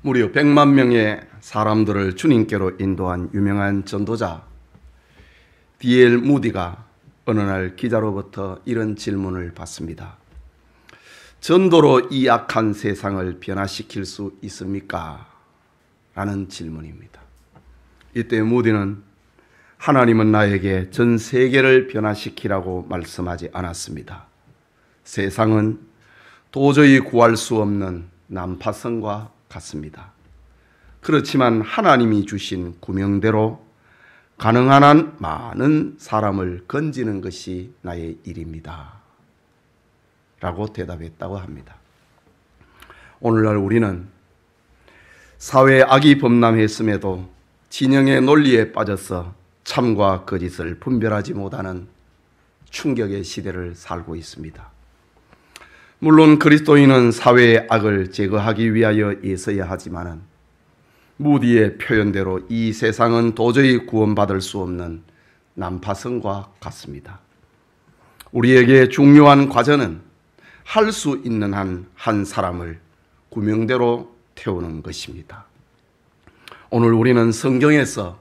무려 100만 명의 사람들을 주님께로 인도한 유명한 전도자 D.L. 무디가 어느 날 기자로부터 이런 질문을 받습니다. 전도로 이 악한 세상을 변화시킬 수 있습니까? 라는 질문입니다. 이때 무디는 하나님은 나에게 전 세계를 변화시키라고 말씀하지 않았습니다. 세상은 도저히 구할 수 없는 난파선과 같습니다. 그렇지만 하나님이 주신 구명대로 가능한 한 많은 사람을 건지는 것이 나의 일입니다. 라고 대답했다고 합니다. 오늘날 우리는 사회에 악이 범람했음에도 진영의 논리에 빠져서 참과 거짓을 분별하지 못하는 충격의 시대를 살고 있습니다. 물론 그리스도인은 사회의 악을 제거하기 위하여 애써야 하지만 무디의 표현대로 이 세상은 도저히 구원받을 수 없는 난파선과 같습니다. 우리에게 중요한 과제는 할 수 있는 한 사람을 구명대로 태우는 것입니다. 오늘 우리는 성경에서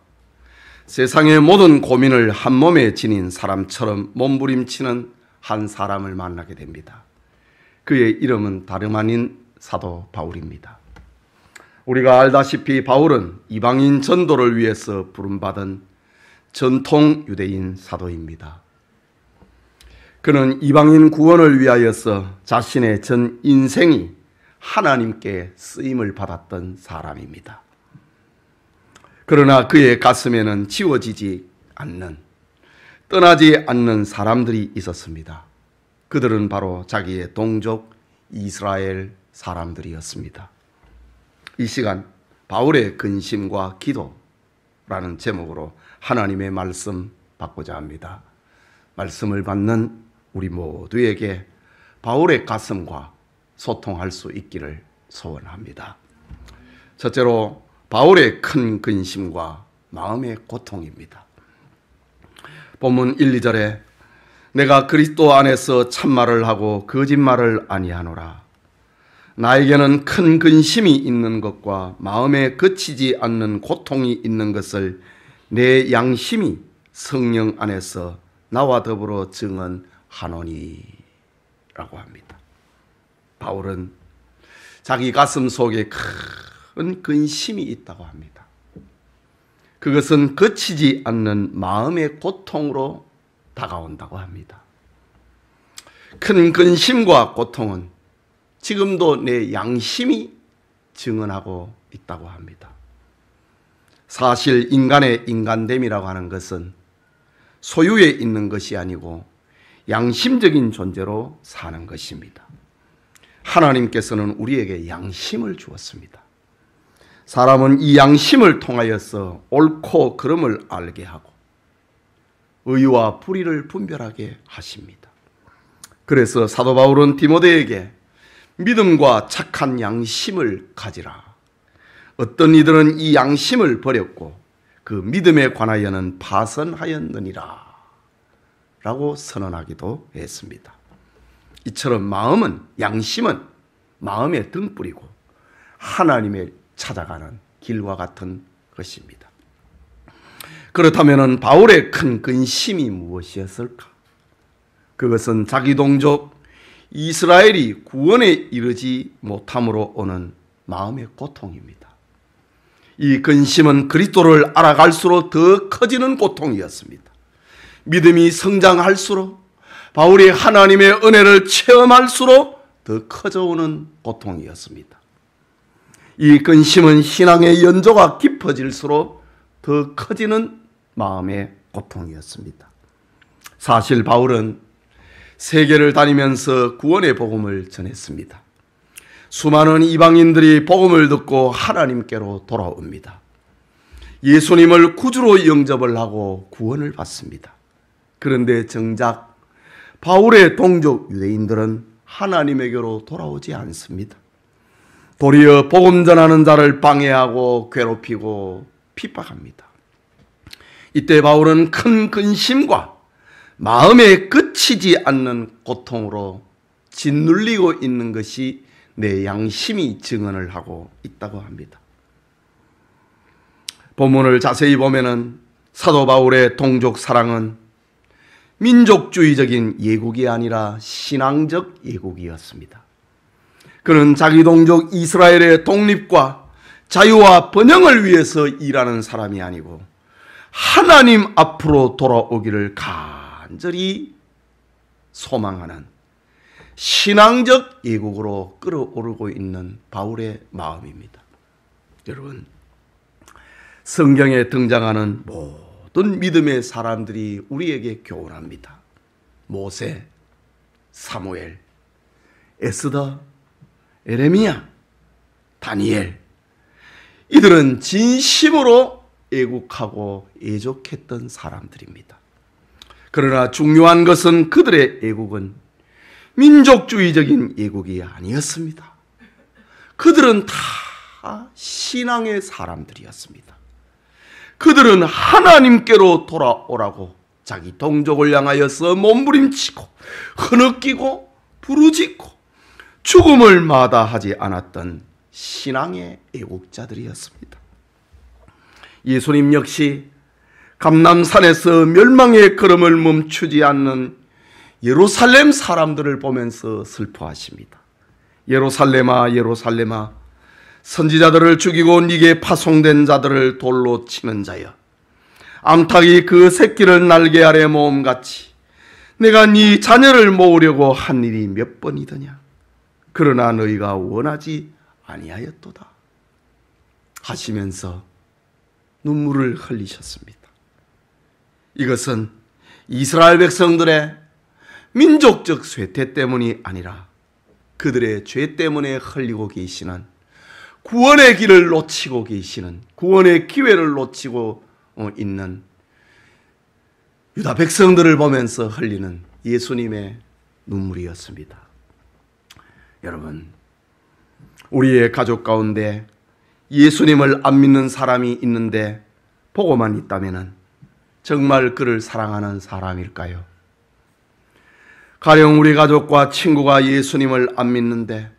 세상의 모든 고민을 한 몸에 지닌 사람처럼 몸부림치는 한 사람을 만나게 됩니다. 그의 이름은 다름 아닌 사도 바울입니다. 우리가 알다시피 바울은 이방인 전도를 위해서 부름받은 전통 유대인 사도입니다. 그는 이방인 구원을 위하여서 자신의 전 인생이 하나님께 쓰임을 받았던 사람입니다. 그러나 그의 가슴에는 지워지지 않는, 떠나지 않는 사람들이 있었습니다. 그들은 바로 자기의 동족 이스라엘 사람들이었습니다. 이 시간 바울의 근심과 기도라는 제목으로 하나님의 말씀 받고자 합니다. 말씀을 받는 우리 모두에게 바울의 가슴과 소통할 수 있기를 소원합니다. 첫째로 바울의 큰 근심과 마음의 고통입니다. 본문 1, 2절에 내가 그리스도 안에서 참말을 하고 거짓말을 아니하노라. 나에게는 큰 근심이 있는 것과 마음에 그치지 않는 고통이 있는 것을 내 양심이 성령 안에서 나와 더불어 증언하노니 라고 합니다. 바울은 자기 가슴 속에 큰 근심이 있다고 합니다. 그것은 그치지 않는 마음의 고통으로 다가온다고 합니다. 큰 근심과 고통은 지금도 내 양심이 증언하고 있다고 합니다. 사실 인간의 인간됨이라고 하는 것은 소유에 있는 것이 아니고 양심적인 존재로 사는 것입니다. 하나님께서는 우리에게 양심을 주었습니다. 사람은 이 양심을 통하여서 옳고 그름을 알게 하고 의와 불의를 분별하게 하십니다. 그래서 사도 바울은 디모데에게 믿음과 착한 양심을 가지라. 어떤 이들은 이 양심을 버렸고 그 믿음에 관하여는 파선하였느니라 라고 선언하기도 했습니다. 이처럼 마음은, 양심은 마음의 등불이고 하나님을 찾아가는 길과 같은 것입니다. 그렇다면 바울의 큰 근심이 무엇이었을까? 그것은 자기 동족 이스라엘이 구원에 이르지 못함으로 오는 마음의 고통입니다. 이 근심은 그리스도를 알아갈수록 더 커지는 고통이었습니다. 믿음이 성장할수록 바울이 하나님의 은혜를 체험할수록 더 커져오는 고통이었습니다. 이 근심은 신앙의 연조가 깊어질수록 더 커지는 마음의 고통이었습니다. 사실 바울은 세계를 다니면서 구원의 복음을 전했습니다. 수많은 이방인들이 복음을 듣고 하나님께로 돌아옵니다. 예수님을 구주로 영접을 하고 구원을 받습니다. 그런데 정작 바울의 동족 유대인들은 하나님에게로 돌아오지 않습니다. 도리어 복음 전하는 자를 방해하고 괴롭히고 핍박합니다. 이때 바울은 큰 근심과 마음에 그치지 않는 고통으로 짓눌리고 있는 것이 내 양심이 증언을 하고 있다고 합니다. 본문을 자세히 보면은 사도 바울의 동족 사랑은 민족주의적인 예국이 아니라 신앙적 예국이었습니다. 그는 자기 동족 이스라엘의 독립과 자유와 번영을 위해서 일하는 사람이 아니고 하나님 앞으로 돌아오기를 간절히 소망하는 신앙적 예국으로 끌어오르고 있는 바울의 마음입니다. 여러분, 성경에 등장하는 모든 믿음의 사람들이 우리에게 교훈합니다. 모세, 사무엘, 에스더, 에레미야, 다니엘, 이들은 진심으로 애국하고 애족했던 사람들입니다. 그러나 중요한 것은 그들의 애국은 민족주의적인 애국이 아니었습니다. 그들은 다 신앙의 사람들이었습니다. 그들은 하나님께로 돌아오라고 자기 동족을 향하여서 몸부림치고 흐느끼고 부르짖고 죽음을 마다하지 않았던 신앙의 애국자들이었습니다. 예수님 역시 감람산에서 멸망의 걸음을 멈추지 않는 예루살렘 사람들을 보면서 슬퍼하십니다. 예루살렘아, 예루살렘아, 선지자들을 죽이고 네게 파송된 자들을 돌로 치는 자여, 암탉이 그 새끼를 날개 아래 모음같이 내가 네 자녀를 모으려고 한 일이 몇 번이더냐. 그러나 너희가 원하지 아니하였도다 하시면서 눈물을 흘리셨습니다. 이것은 이스라엘 백성들의 민족적 쇠퇴 때문이 아니라 그들의 죄 때문에 흘리고 계시는 구원의 길을 놓치고 계시는, 구원의 기회를 놓치고 있는 유다 백성들을 보면서 흘리는 예수님의 눈물이었습니다. 여러분, 우리의 가족 가운데 예수님을 안 믿는 사람이 있는데 보고만 있다면 정말 그를 사랑하는 사람일까요? 가령 우리 가족과 친구가 예수님을 안 믿는데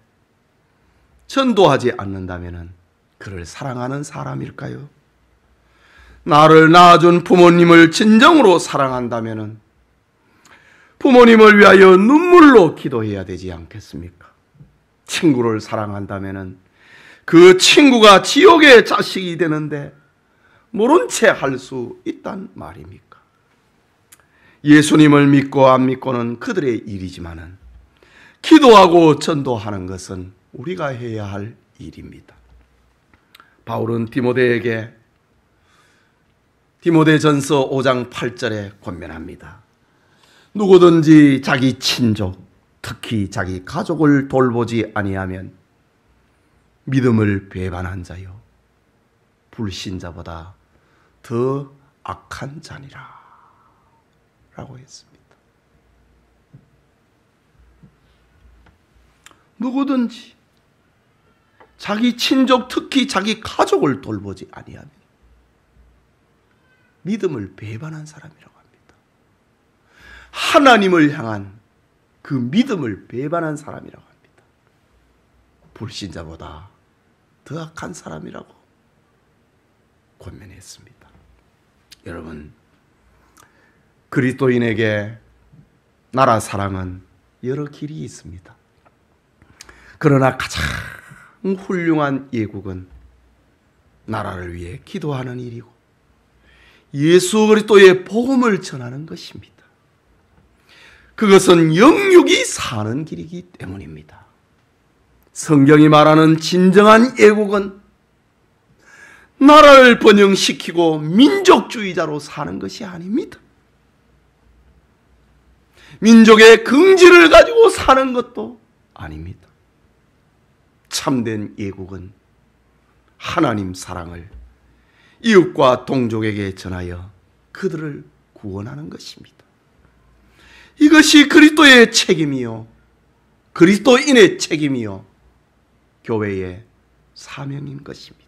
전도하지 않는다면 그를 사랑하는 사람일까요? 나를 낳아준 부모님을 진정으로 사랑한다면 부모님을 위하여 눈물로 기도해야 되지 않겠습니까? 친구를 사랑한다면 그 친구가 지옥의 자식이 되는데 모른 채 할 수 있단 말입니까? 예수님을 믿고 안 믿고는 그들의 일이지만은 기도하고 전도하는 것은 우리가 해야 할 일입니다. 바울은 디모데에게 디모데전서 5장 8절에 권면합니다. 누구든지 자기 친족, 특히 자기 가족을 돌보지 아니하면 믿음을 배반한 자요 불신자보다 더 악한 자니라 라고 했습니다. 누구든지 자기 친족, 특히 자기 가족을 돌보지 아니하면 믿음을 배반한 사람이라고 합니다. 하나님을 향한 그 믿음을 배반한 사람이라고 합니다. 불신자보다 더 악한 사람이라고 권면했습니다. 여러분, 그리스도인에게 나라 사랑은 여러 길이 있습니다. 그러나 가장 훌륭한 예국은 나라를 위해 기도하는 일이고 예수 그리스도의 복음을 전하는 것입니다. 그것은 영육이 사는 길이기 때문입니다. 성경이 말하는 진정한 애국은 나라를 번영시키고 민족주의자로 사는 것이 아닙니다. 민족의 긍지를 가지고 사는 것도 아닙니다. 참된 애국은 하나님 사랑을 이웃과 동족에게 전하여 그들을 구원하는 것입니다. 이것이 그리스도의 책임이요, 그리스도인의 책임이요, 교회의 사명인 것입니다.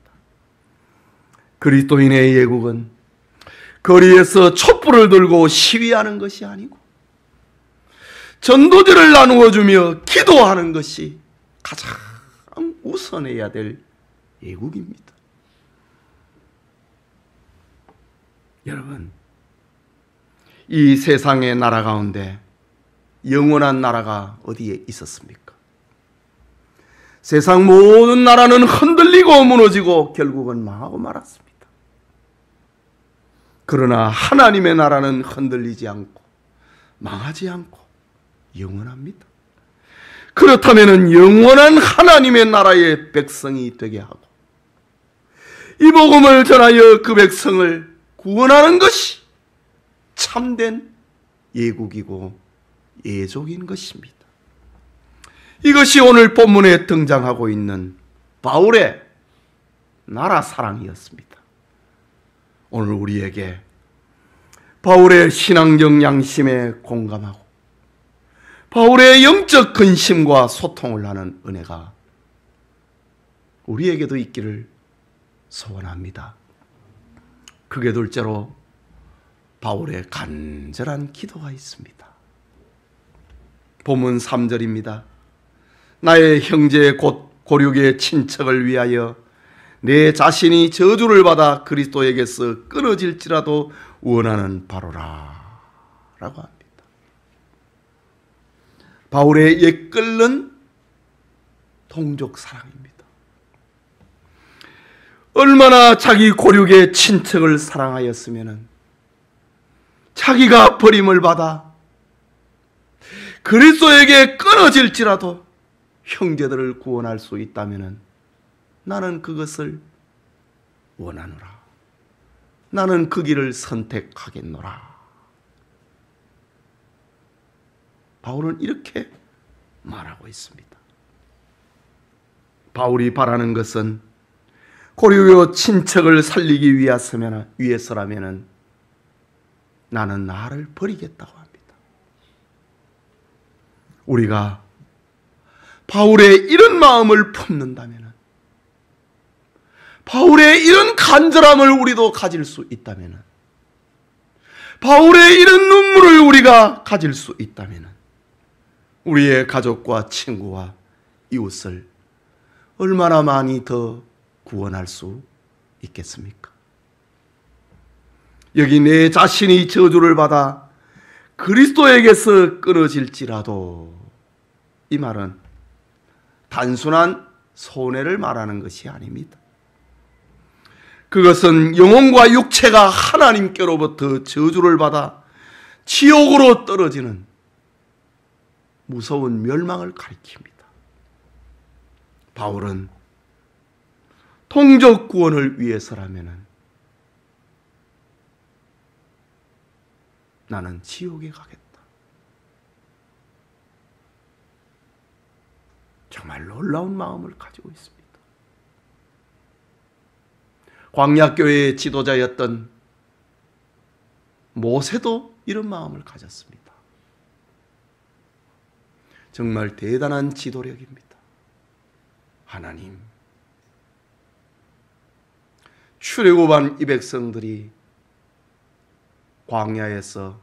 그리스도인의 애국은 거리에서 촛불을 들고 시위하는 것이 아니고 전도제를 나누어 주며 기도하는 것이 가장 우선해야 될 애국입니다. 여러분, 이 세상의 나라 가운데 영원한 나라가 어디에 있었습니까? 세상 모든 나라는 흔들리고 무너지고 결국은 망하고 말았습니다. 그러나 하나님의 나라는 흔들리지 않고 망하지 않고 영원합니다. 그렇다면 영원한 하나님의 나라의 백성이 되게 하고 이 복음을 전하여 그 백성을 구원하는 것이 참된 예국이고 예족인 것입니다. 이것이 오늘 본문에 등장하고 있는 바울의 나라 사랑이었습니다. 오늘 우리에게 바울의 신앙적 양심에 공감하고 바울의 영적 근심과 소통을 하는 은혜가 우리에게도 있기를 소원합니다. 그게 둘째로 바울의 간절한 기도가 있습니다. 본문 3절입니다. 나의 형제 곧 고륙의 친척을 위하여 내 자신이 저주를 받아 그리스도에게서 끊어질지라도 원하는 바로라 라고 합니다. 바울의 옛끓는 동족 사랑입니다. 얼마나 자기 고륙의 친척을 사랑하였으면 자기가 버림을 받아 그리스도에게 끊어질지라도 형제들을 구원할 수 있다면 나는 그것을 원하노라. 나는 그 길을 선택하겠노라. 바울은 이렇게 말하고 있습니다. 바울이 바라는 것은 고려의 친척을 살리기 위해서라면 나는 나를 버리겠다고 합니다. 우리가 바울의 이런 마음을 품는다면, 바울의 이런 간절함을 우리도 가질 수 있다면, 바울의 이런 눈물을 우리가 가질 수 있다면 우리의 가족과 친구와 이웃을 얼마나 많이 더 구원할 수 있겠습니까? 여기 내 자신이 저주를 받아 그리스도에게서 끊어질지라도, 이 말은 단순한 손해를 말하는 것이 아닙니다. 그것은 영혼과 육체가 하나님께로부터 저주를 받아 지옥으로 떨어지는 무서운 멸망을 가리킵니다. 바울은 통족 구원을 위해서라면 나는 지옥에 가겠다. 정말 놀라운 마음을 가지고 있습니다. 광야교회의 지도자였던 모세도 이런 마음을 가졌습니다. 정말 대단한 지도력입니다. 하나님, 출애굽한 이 백성들이 광야에서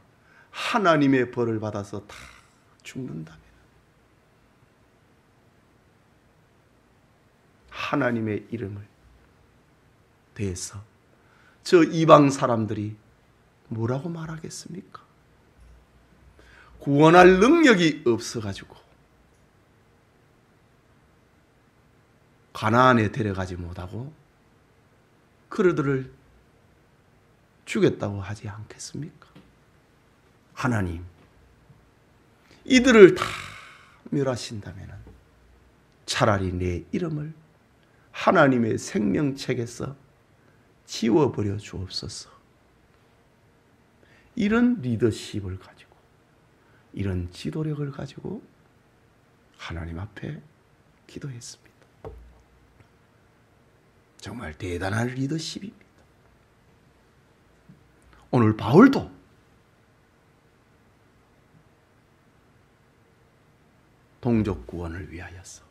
하나님의 벌을 받아서 다 죽는다면 하나님의 이름을 대해서 저 이방 사람들이 뭐라고 말하겠습니까? 구원할 능력이 없어가지고 가나안에 데려가지 못하고 그들을 죽였다고 하지 않겠습니까? 하나님, 이들을 다 멸하신다면 차라리 내 이름을 하나님의 생명책에서 지워버려 주옵소서. 이런 리더십을 가지고, 이런 지도력을 가지고 하나님 앞에 기도했습니다. 정말 대단한 리더십입니다. 오늘 바울도 동족 구원을 위하여서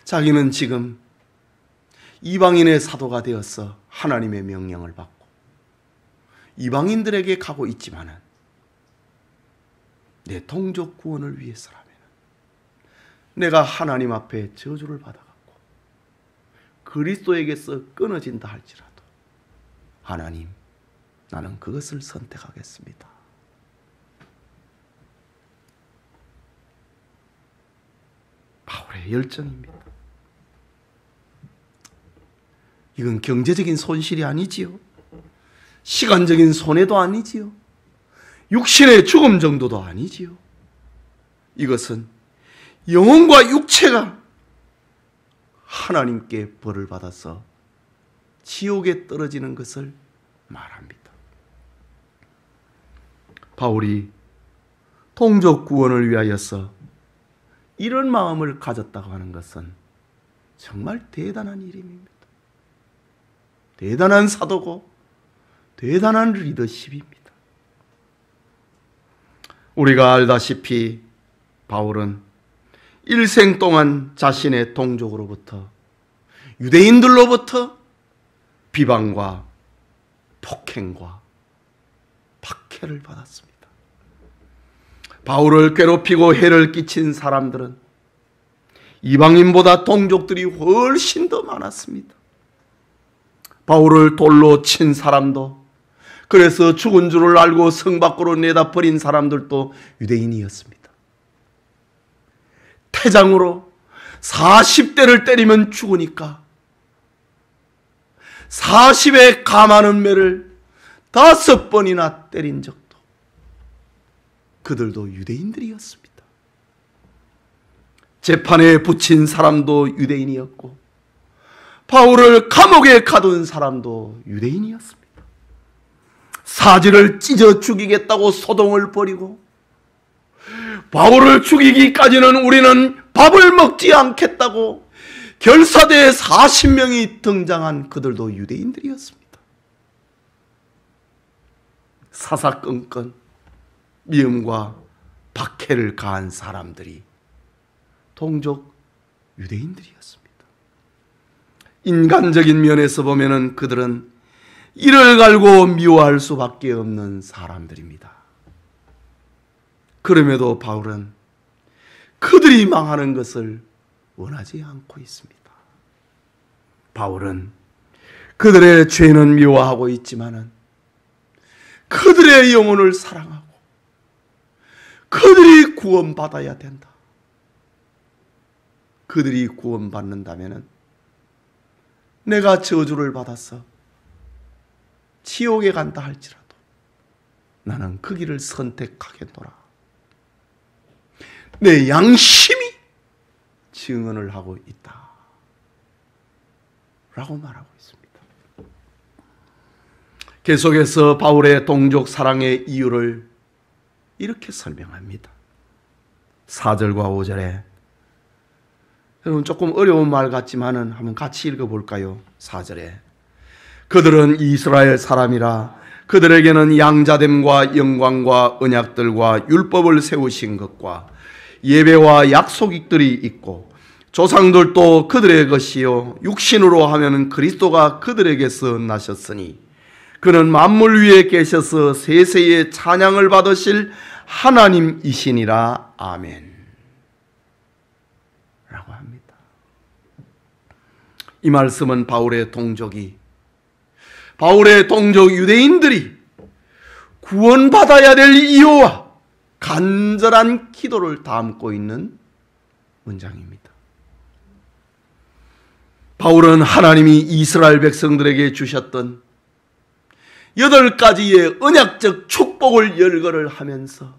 자기는 지금 이방인의 사도가 되어서 하나님의 명령을 받고 이방인들에게 가고 있지만은 내 동족 구원을 위해서라면 내가 하나님 앞에 저주를 받아갖고 그리스도에게서 끊어진다 할지라도 하나님, 나는 그것을 선택하겠습니다. 바울의 열정입니다. 이건 경제적인 손실이 아니지요. 시간적인 손해도 아니지요. 육신의 죽음 정도도 아니지요. 이것은 영혼과 육체가 하나님께 벌을 받아서 지옥에 떨어지는 것을 말합니다. 바울이 동족 구원을 위하여서 이런 마음을 가졌다고 하는 것은 정말 대단한 일입니다. 대단한 사도고 대단한 리더십입니다. 우리가 알다시피 바울은 일생 동안 자신의 동족으로부터, 유대인들로부터 비방과 폭행과 박해를 받았습니다. 바울을 괴롭히고 해를 끼친 사람들은 이방인보다 동족들이 훨씬 더 많았습니다. 바울을 돌로 친 사람도, 그래서 죽은 줄을 알고 성 밖으로 내다 버린 사람들도 유대인이었습니다. 태장으로 40대를 때리면 죽으니까 40의 감하는 매를 5번이나 때린 적도 그들도 유대인들이었습니다. 재판에 붙인 사람도 유대인이었고 바울을 감옥에 가둔 사람도 유대인이었습니다. 사지를 찢어 죽이겠다고 소동을 벌이고 바울을 죽이기까지는 우리는 밥을 먹지 않겠다고 결사대에 40명이 등장한 그들도 유대인들이었습니다. 사사건건 미움과 박해를 가한 사람들이 동족 유대인들이었습니다. 인간적인 면에서 보면은 그들은 이를 갈고 미워할 수밖에 없는 사람들입니다. 그럼에도 바울은 그들이 망하는 것을 원하지 않고 있습니다. 바울은 그들의 죄는 미워하고 있지만은 그들의 영혼을 사랑하고 그들이 구원받아야 된다. 그들이 구원받는다면은 내가 저주를 받아서 지옥에 간다 할지라도 나는 그 길을 선택하겠노라. 내 양심이 증언을 하고 있다 라고 말하고 있습니다. 계속해서 바울의 동족 사랑의 이유를 이렇게 설명합니다. 4절과 5절에 여러분 조금 어려운 말 같지만은 한번 같이 읽어볼까요? 4절에 그들은 이스라엘 사람이라 그들에게는 양자됨과 영광과 언약들과 율법을 세우신 것과 예배와 약속들이 있고 조상들도 그들의 것이요 육신으로 하면 그리스도가 그들에게서 나셨으니 그는 만물 위에 계셔서 세세의 찬양을 받으실 하나님이시니라. 아멘 라고 합니다. 이 말씀은 바울의 동족 유대인들이 구원받아야 될 이유와 간절한 기도를 담고 있는 문장입니다. 바울은 하나님이 이스라엘 백성들에게 주셨던 8가지의 언약적 축복을 열거를 하면서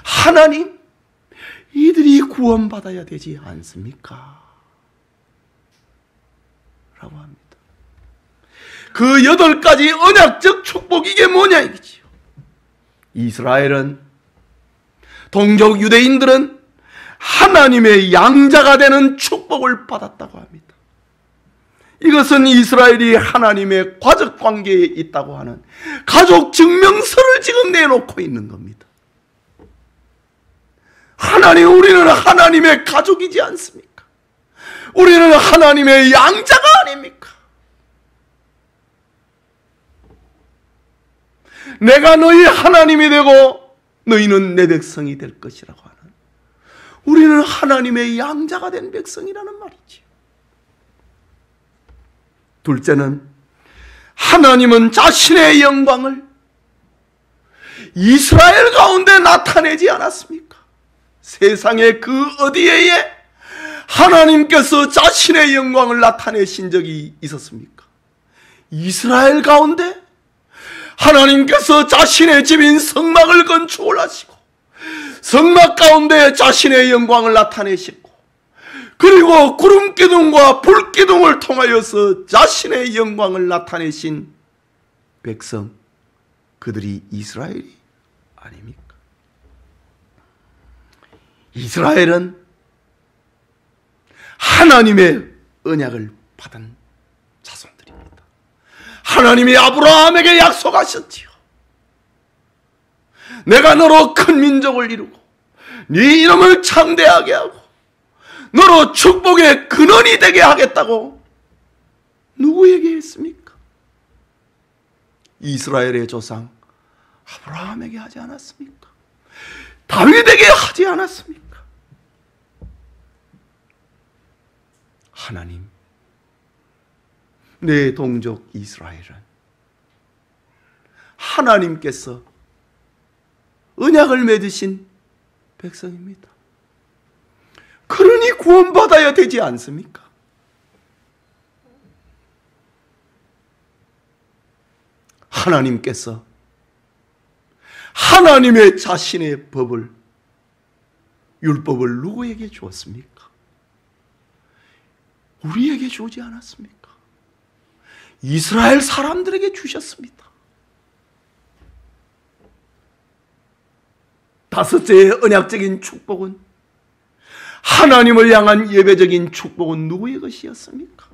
하나님, 이들이 구원받아야 되지 않습니까? 라고 합니다. 그 8가지 언약적 축복, 이게 뭐냐 이거지요. 이스라엘은, 동족 유대인들은 하나님의 양자가 되는 축복을 받았다고 합니다. 이것은 이스라엘이 하나님의 가족 관계에 있다고 하는 가족 증명서를 지금 내놓고 있는 겁니다. 우리는 하나님의 가족이지 않습니까? 우리는 하나님의 양자가 아닙니까? 내가 너희 하나님이 되고 너희는 내 백성이 될 것이라고 하는 우리는 하나님의 양자가 된 백성이라는 말이지요. 둘째는 하나님은 자신의 영광을 이스라엘 가운데 나타내지 않았습니까? 세상의 그 어디에 하나님께서 자신의 영광을 나타내신 적이 있었습니까? 이스라엘 가운데 하나님께서 자신의 집인 성막을 건축을 하시고 성막 가운데 자신의 영광을 나타내시고, 그리고 구름기둥과 불기둥을 통하여서 자신의 영광을 나타내신 백성, 그들이 이스라엘이 아닙니까? 이스라엘은 하나님의 언약을 받은 자손들입니다. 하나님이 아브라함에게 약속하셨지요. 내가 너로 큰 민족을 이루고 네 이름을 창대하게 하고 너로 축복의 근원이 되게 하겠다고 누구에게 했습니까? 이스라엘의 조상 아브라함에게 하지 않았습니까? 다윗에게 하지 않았습니까? 하나님, 내 동족 이스라엘은 하나님께서 언약을 맺으신 백성입니다. 그러니 구원받아야 되지 않습니까? 하나님께서 하나님의 자신의 법을, 율법을 누구에게 주었습니까? 우리에게 주지 않았습니까? 이스라엘 사람들에게 주셨습니다. 다섯째의 언약적인 축복은, 하나님을 향한 예배적인 축복은 누구의 것이었습니까?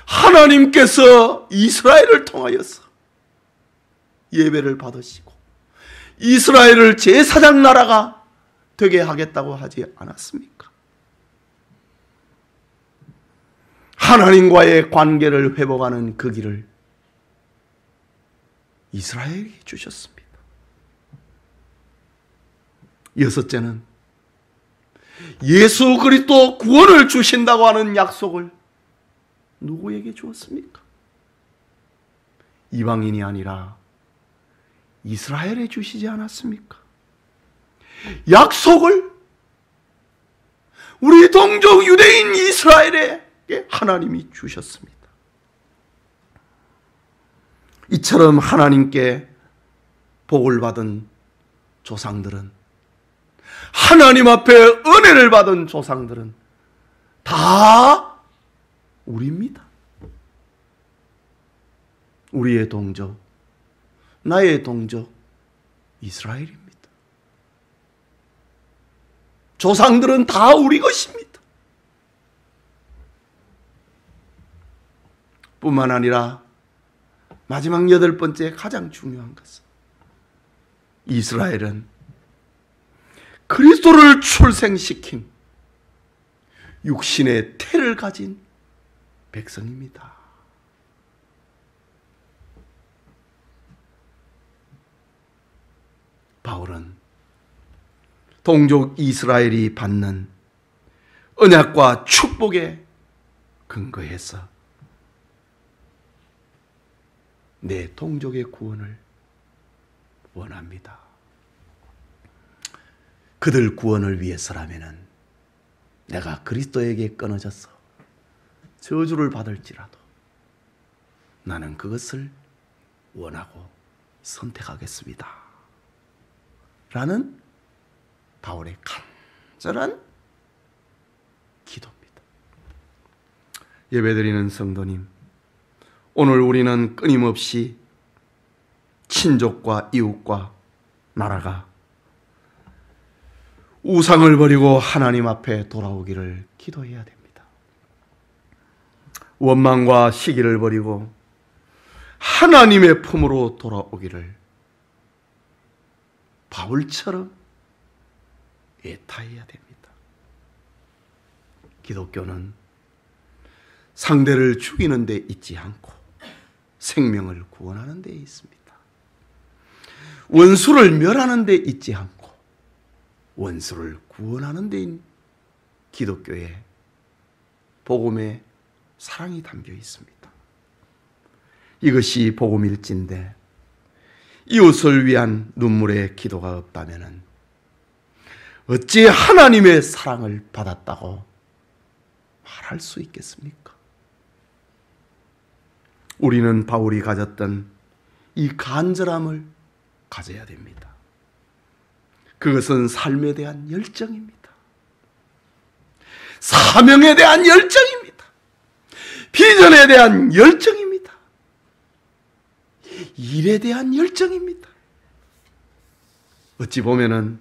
하나님께서 이스라엘을 통하여서 예배를 받으시고 이스라엘을 제사장 나라가 되게 하겠다고 하지 않았습니까? 하나님과의 관계를 회복하는 그 길을 이스라엘에게 주셨습니다. 여섯째는 예수 그리스도 구원을 주신다고 하는 약속을 누구에게 주었습니까? 이방인이 아니라 이스라엘에 주시지 않았습니까? 약속을 우리 동족 유대인 이스라엘에게 하나님이 주셨습니다. 이처럼 하나님께 복을 받은 조상들은, 하나님 앞에 은혜를 받은 조상들은 다 우리입니다. 우리의 동족, 나의 동족 이스라엘입니다. 조상들은 다 우리 것입니다. 뿐만 아니라 마지막 여덟 번째 가장 중요한 것은, 이스라엘은 그리스도를 출생시킨 육신의 태를 가진 백성입니다. 바울은 동족 이스라엘이 받는 언약과 축복에 근거해서 내 동족의 구원을 원합니다. 그들 구원을 위해서라면 내가 그리스도에게 끊어져서 저주를 받을지라도 나는 그것을 원하고 선택하겠습니다. 라는 바울의 간절한 기도입니다. 예배드리는 성도님, 오늘 우리는 끊임없이 친족과 이웃과 나라가 우상을 버리고 하나님 앞에 돌아오기를 기도해야 됩니다. 원망과 시기를 버리고 하나님의 품으로 돌아오기를 바울처럼 애타해야 됩니다. 기독교는 상대를 죽이는 데 있지 않고 생명을 구원하는 데 있습니다. 원수를 멸하는 데 있지 않고 원수를 구원하는 데인 기독교의 복음의 사랑이 담겨 있습니다. 이것이 복음일진데 이웃을 위한 눈물의 기도가 없다면 어찌 하나님의 사랑을 받았다고 말할 수 있겠습니까? 우리는 바울이 가졌던 이 간절함을 가져야 됩니다. 그것은 삶에 대한 열정입니다. 사명에 대한 열정입니다. 비전에 대한 열정입니다. 일에 대한 열정입니다. 어찌 보면은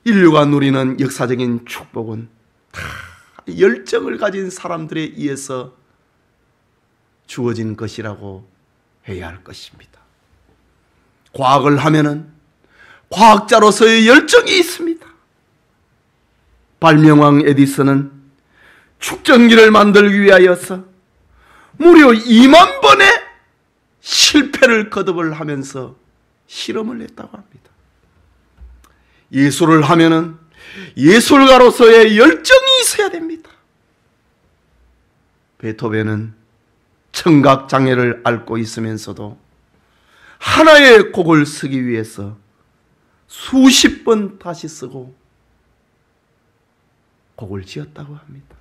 인류가 누리는 역사적인 축복은 다 열정을 가진 사람들에 의해서 주어진 것이라고 해야 할 것입니다. 과학을 하면은 과학자로서의 열정이 있습니다. 발명왕 에디슨은 축전기를 만들기 위하여서 무려 2만 번의 실패를 거듭을 하면서 실험을 했다고 합니다. 예술을 하면은 예술가로서의 열정이 있어야 됩니다. 베토벤은 청각 장애를 앓고 있으면서도 하나의 곡을 쓰기 위해서 수십 번 다시 쓰고 곡을 지었다고 합니다.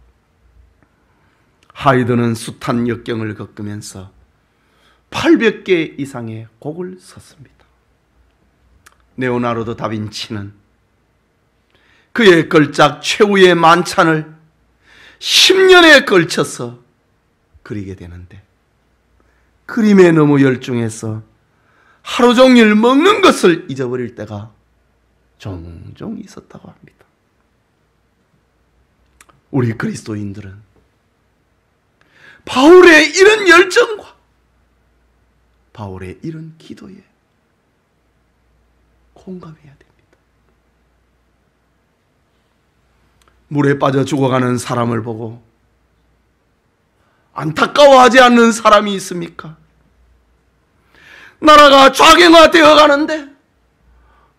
하이드는 숱한 역경을 겪으면서 800개 이상의 곡을 썼습니다. 레오나르도 다빈치는 그의 걸작 최후의 만찬을 10년에 걸쳐서 그리게 되는데 그림에 너무 열중해서 하루 종일 먹는 것을 잊어버릴 때가 종종 있었다고 합니다. 우리 그리스도인들은 바울의 이런 열정과 바울의 이런 기도에 공감해야 됩니다. 물에 빠져 죽어가는 사람을 보고 안타까워하지 않는 사람이 있습니까? 나라가 좌경화되어 가는데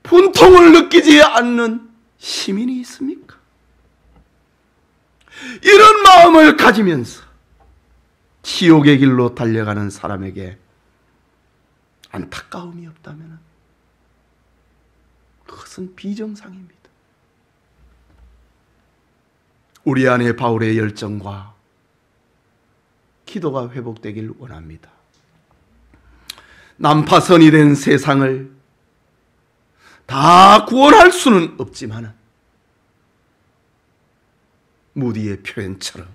분통을 느끼지 않는 시민이 있습니까? 이런 마음을 가지면서 지옥의 길로 달려가는 사람에게 안타까움이 없다면 그것은 비정상입니다. 우리 안에 바울의 열정과 기도가 회복되길 원합니다. 난파선이 된 세상을 다 구원할 수는 없지만 무디의 표현처럼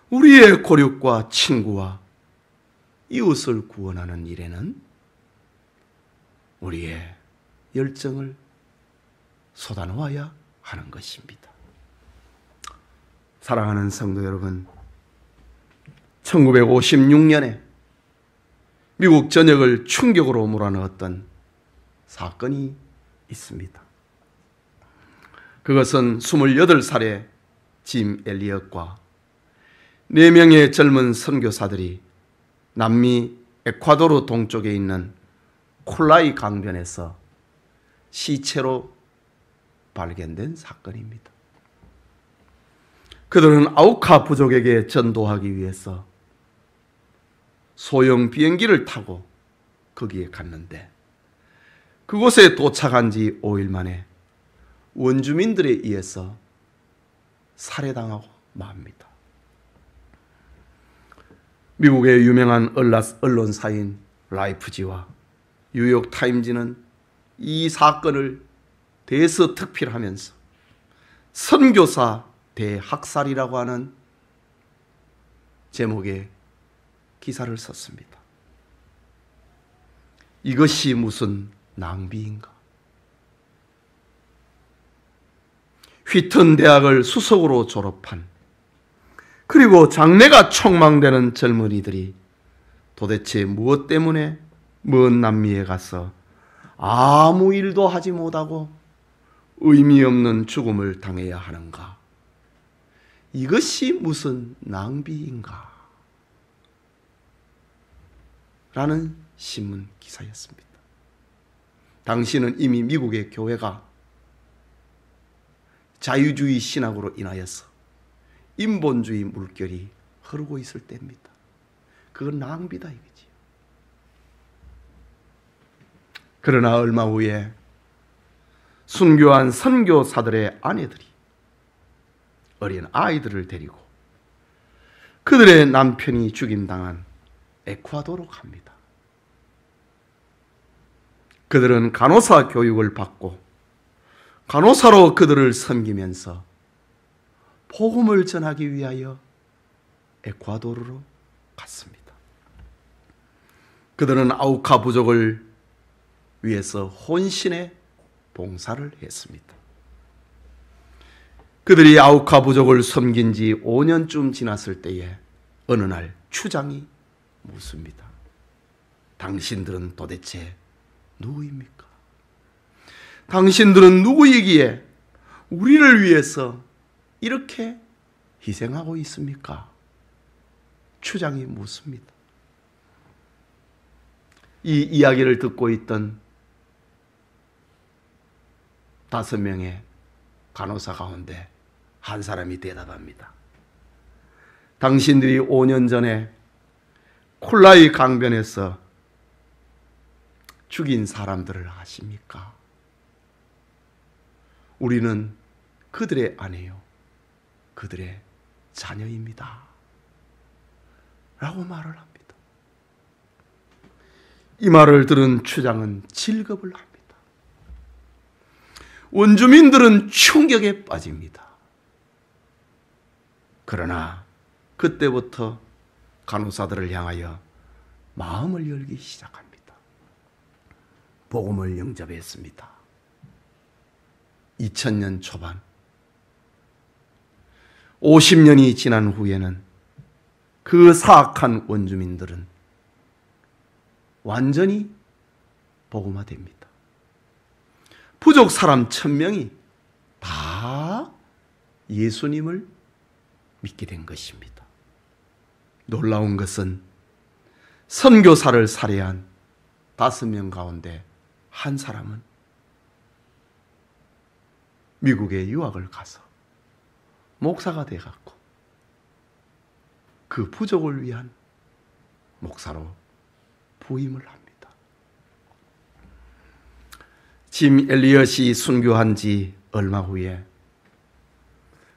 우리의 고륙과 친구와 이웃을 구원하는 일에는 우리의 열정을 쏟아놓아야 하는 것입니다. 사랑하는 성도 여러분, 1956년에 미국 전역을 충격으로 몰아넣었던 사건이 있습니다. 그것은 28살의 짐 엘리엇과 4명의 젊은 선교사들이 남미 에콰도르 동쪽에 있는 콜라이 강변에서 시체로 발견된 사건입니다. 그들은 아우카 부족에게 전도하기 위해서 소형 비행기를 타고 거기에 갔는데 그곳에 도착한 지 5일 만에 원주민들에 의해서 살해당하고 맙니다. 미국의 유명한 언론사인 라이프지와 뉴욕타임즈는 이 사건을 대서특필하면서 선교사 대학살이라고 하는 제목의 기사를 썼습니다. 이것이 무슨 낭비인가? 휘튼 대학을 수석으로 졸업한 그리고 장래가 촉망되는 젊은이들이 도대체 무엇 때문에 먼 남미에 가서 아무 일도 하지 못하고 의미 없는 죽음을 당해야 하는가? 이것이 무슨 낭비인가? 라는 신문 기사였습니다. 당시는 이미 미국의 교회가 자유주의 신학으로 인하여서 인본주의 물결이 흐르고 있을 때입니다. 그건 낭비다 이거지요. 그러나 얼마 후에 순교한 선교사들의 아내들이 어린 아이들을 데리고 그들의 남편이 죽임당한 에콰도르로 갑니다. 그들은 간호사 교육을 받고 간호사로 그들을 섬기면서 복음을 전하기 위하여 에콰도르로 갔습니다. 그들은 아우카 부족을 위해서 혼신의 봉사를 했습니다. 그들이 아우카 부족을 섬긴 지 5년쯤 지났을 때에 어느 날 추장이 묻습니다. 당신들은 도대체 누구입니까? 당신들은 누구이기에 우리를 위해서 이렇게 희생하고 있습니까? 추장이 묻습니다. 이 이야기를 듣고 있던 5명의 간호사 가운데 한 사람이 대답합니다. 당신들이 5년 전에 콜라이 강변에서 죽인 사람들을 아십니까? 우리는 그들의 아내요, 그들의 자녀입니다. 라고 말을 합니다. 이 말을 들은 추장은 질겁을 합니다. 원주민들은 충격에 빠집니다. 그러나 그때부터 간호사들을 향하여 마음을 열기 시작합니다. 복음을 영접했습니다. 2000년 초반 50년이 지난 후에는 그 사악한 원주민들은 완전히 복음화됩니다. 부족 사람 1000명이 다 예수님을 믿게 된 것입니다. 놀라운 것은 선교사를 살해한 5명 가운데 한 사람은 미국에 유학을 가서 목사가 돼갖고 그 부족을 위한 목사로 부임을 합니다. 짐 엘리엇이 순교한 지 얼마 후에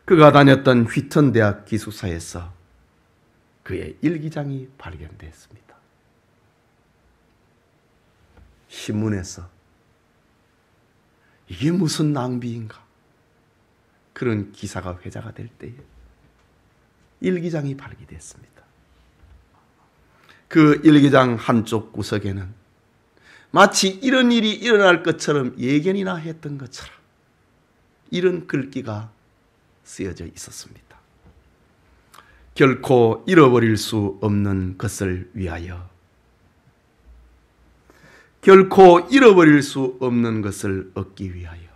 그가 다녔던 휘턴 대학 기숙사에서 그의 일기장이 발견됐습니다. 신문에서 이게 무슨 낭비인가? 그런 기사가 회자가 될 때에 일기장이 발견됐습니다. 그 일기장 한쪽 구석에는 마치 이런 일이 일어날 것처럼 예견이나 했던 것처럼 이런 글귀가 쓰여져 있었습니다. 결코 잃어버릴 수 없는 것을 위하여, 결코 잃어버릴 수 없는 것을 얻기 위하여,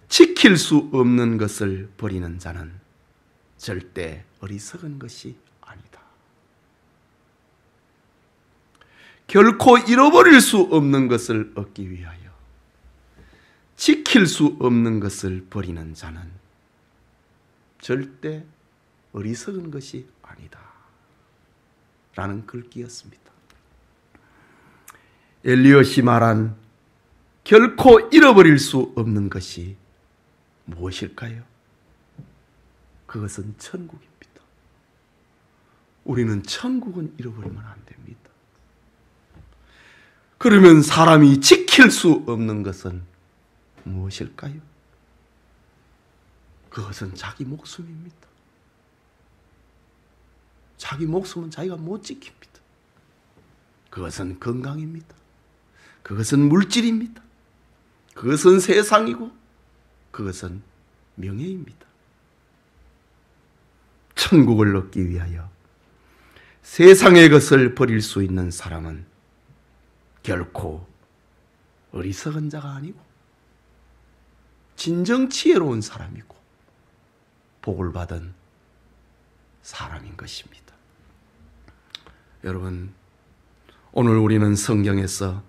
지킬 수 없는 것을 버리는 자는 절대 어리석은 것이 아니다. 결코 잃어버릴 수 없는 것을 얻기 위하여 지킬 수 없는 것을 버리는 자는 절대 어리석은 것이 아니다. 라는 글귀였습니다. 엘리엇이 말한 결코 잃어버릴 수 없는 것이 무엇일까요? 그것은 천국입니다. 우리는 천국은 잃어버리면 안 됩니다. 그러면 사람이 지킬 수 없는 것은 무엇일까요? 그것은 자기 목숨입니다. 자기 목숨은 자기가 못 지킵니다. 그것은 건강입니다. 그것은 물질입니다. 그것은 세상이고 그것은 명예입니다. 천국을 얻기 위하여 세상의 것을 버릴 수 있는 사람은 결코 어리석은 자가 아니고 진정 지혜로운 사람이고 복을 받은 사람인 것입니다. 여러분, 오늘 우리는 성경에서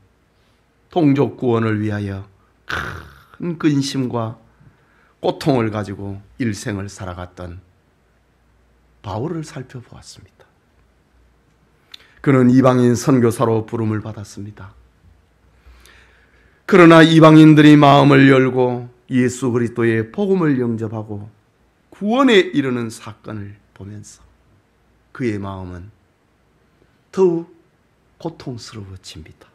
동족 구원을 위하여 큰 근심과 고통을 가지고 일생을 살아갔던 바울을 살펴보았습니다. 그는 이방인 선교사로 부름을 받았습니다. 그러나 이방인들이 마음을 열고 예수 그리스도의 복음을 영접하고 구원에 이르는 사건을 보면서 그의 마음은 더욱 고통스러워집니다.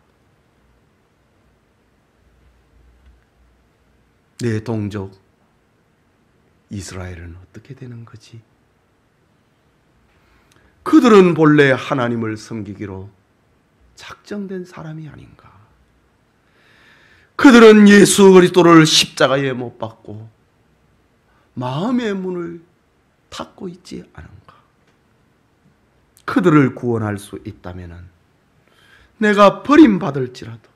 내 동족 이스라엘은 어떻게 되는 거지? 그들은 본래 하나님을 섬기기로 작정된 사람이 아닌가? 그들은 예수 그리스도를 십자가에 못 박고 마음의 문을 닫고 있지 않은가? 그들을 구원할 수 있다면 내가 버림받을지라도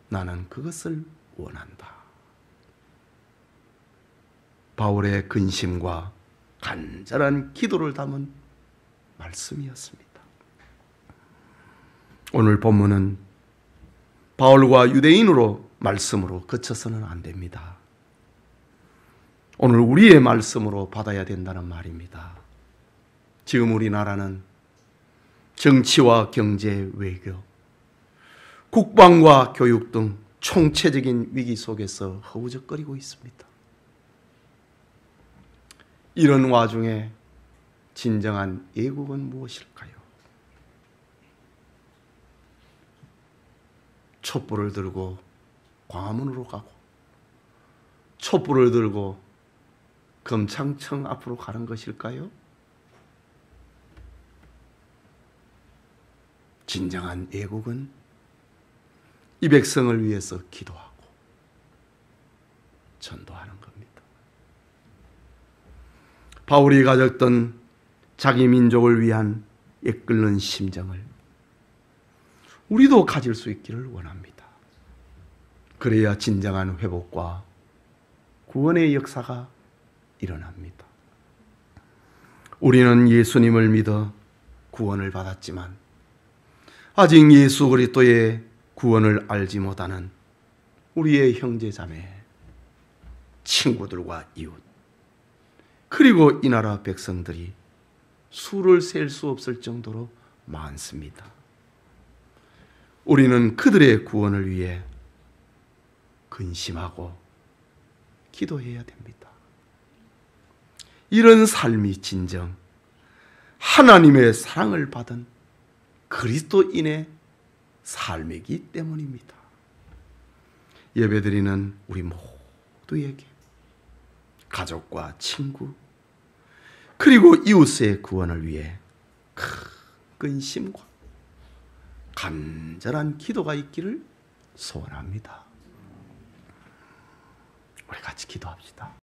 나는 그것을 원한다. 바울의 근심과 간절한 기도를 담은 말씀이었습니다. 오늘 본문은 바울과 유대인으로 말씀으로 그쳐서는 안 됩니다. 오늘 우리의 말씀으로 받아야 된다는 말입니다. 지금 우리나라는 정치와 경제, 외교, 국방과 교육 등 총체적인 위기 속에서 허우적거리고 있습니다. 이런 와중에 진정한 애국은 무엇일까요? 촛불을 들고 광화문으로 가고 촛불을 들고 검찰청 앞으로 가는 것일까요? 진정한 애국은 이 백성을 위해서 기도하고 전도하는 겁니다. 바울이 가졌던 자기 민족을 위한 애끓는 심정을 우리도 가질 수 있기를 원합니다. 그래야 진정한 회복과 구원의 역사가 일어납니다. 우리는 예수님을 믿어 구원을 받았지만 아직 예수 그리스도의 구원을 알지 못하는 우리의 형제자매, 친구들과 이웃, 그리고 이 나라 백성들이 수를 셀 수 없을 정도로 많습니다. 우리는 그들의 구원을 위해 근심하고 기도해야 됩니다. 이런 삶이 진정 하나님의 사랑을 받은 그리스도인의 삶이기 때문입니다. 예배드리는 우리 모두에게 가족과 친구 그리고 이웃의 구원을 위해 큰 근심과 간절한 기도가 있기를 소원합니다. 우리 같이 기도합시다.